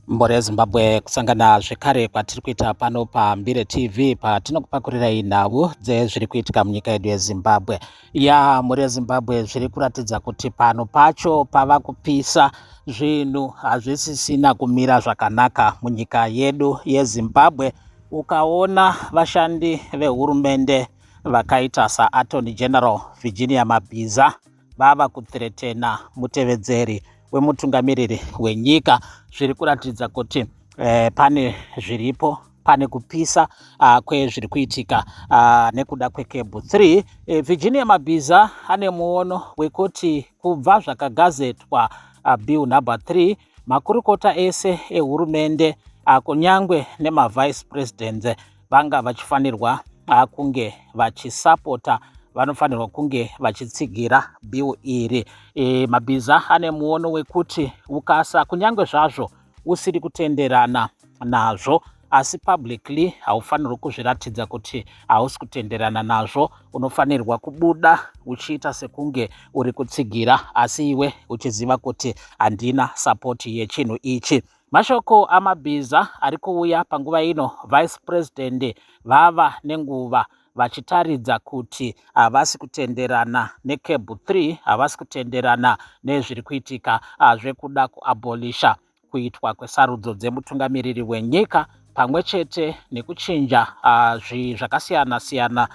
Mbori yeZimbabwe kusangana zvekare kwatiri kuita pano paMbire TV patinokupakurirai nhau dzezviri kuitika munyika yedu yeZimbabwe. Mhuri yeZimbabwe zviri kuratidza kuti pano pacho pava kupisa, zvinhu hazvisisina kumira zvakanaka munyika yedu yeZimbabwe. Ukaona vashandi vehurumende vakaita saAttorney General Virginia Mabhiza vava kutheretena mutevedzeri wemutungamiriri wenyika, zviri kuratidza kuti pane zviripo, pane kupisa kwezviri kuitika nekuda kwekebhu 3. Virginia Mabhiza ane muono wekuti kubva zvakagazetwa bill number 3, makurukota ese ehurumende kunyangwe nemavice president vanga vachifanirwa kunge vachisapota, vanofanirwa kunge vachitsigira bill iri. Mabhiza ane muono wekuti ukasa kunyangwe zvazvo usiri kutenderana nazvo, asi publicly haufanirwi kuzviratidza kuti hausi kutenderana nazvo, unofanirwa kubuda uchiita sekunge uri kutsigira asi iwe uchiziva kuti handina sapoti yechinhu ichi. Mashoko aMabhiza ari kuuya panguva ino vice president vava nenguva vachitaridza kuti havasi kutenderana nekebhu 3, havasi kutenderana nezviri kuitika zvekuda kuabolisha kuitwa kwesarudzo dzemutungamiriri wenyika, pamwe chete nekuchinja zvakasiyana-siyana,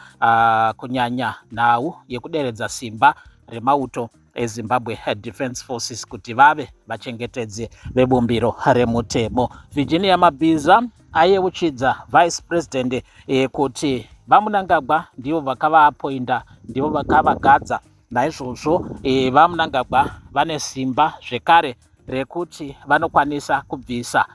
kunyanya nhau yekuderedza simba remauto eZimbabwe Defence Forces kuti vave vachengetedzi vebumbiro remutemo. Virginia Mabhiza ayeuchidza vice president kuti vaMunangagwa ndivo vakavaapoinda, ndivo vakavagadza. Naizvozvo vaMunangagwa vane simba zvekare rekuti vanokwanisa kubvisa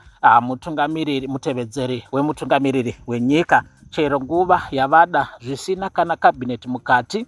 mutevedzeri wemutungamiriri wenyika chero nguva yavada, zvisina kana kabineti mukati,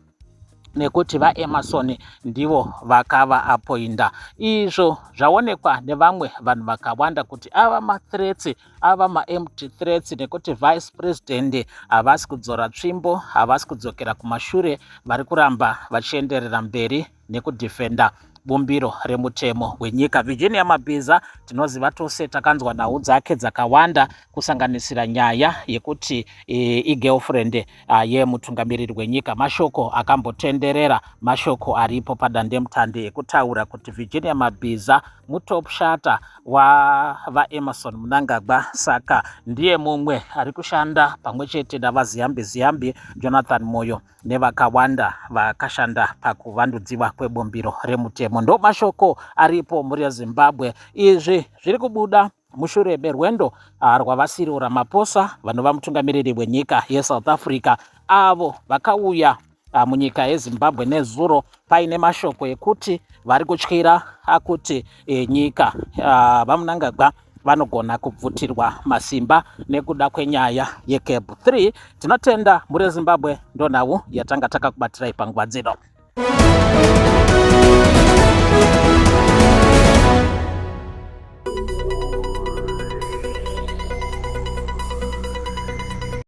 nekuti vaEmmerson ndivo vakavaapoinda. Izvo zvaonekwa nevamwe vanhu vakawanda kuti ava mathreats, ava maempty threats, nekuti vice president havasi kudzora tsvimbo, havasi kudzokera kumashure, vari kuramba vachienderera mberi nekudhifenda bumbiro remutemo wenyika. Virginia Mabhiza tinoziva tose, takanzwa nhau dzake dzakawanda, kusanganisira nyaya yekuti igirlfriend yemutungamiriri wenyika. Mashoko akambotenderera, mashoko aripo padandemutande ekutaura kuti Virginia Mabhiza mutop shata wavaEmmerson Mnangagwa, saka ndiye mumwe ari kushanda pamwe chete navaziyambi Jonathan Moyo nevakawanda vakashanda pakuvandudziwa kwebumbiro remutemo. Ndo mashoko aripo muri yeZimbabwe. Izvi zviri kubuda mushure merwendo rwavaCyril Ramaphosa, vanova mutungamiriri wenyika yeSouth Africa, avo vakauya munyika yeZimbabwe nezuro paine mashoko ekuti vari kutyira akuti nyika vaMunangagwa vanogona kubvutirwa masimba nekuda kwenyaya yekebhu 3. Tinotenda muri yeZimbabwe, ndo nhau yatanga takakubatirai panguva dzino.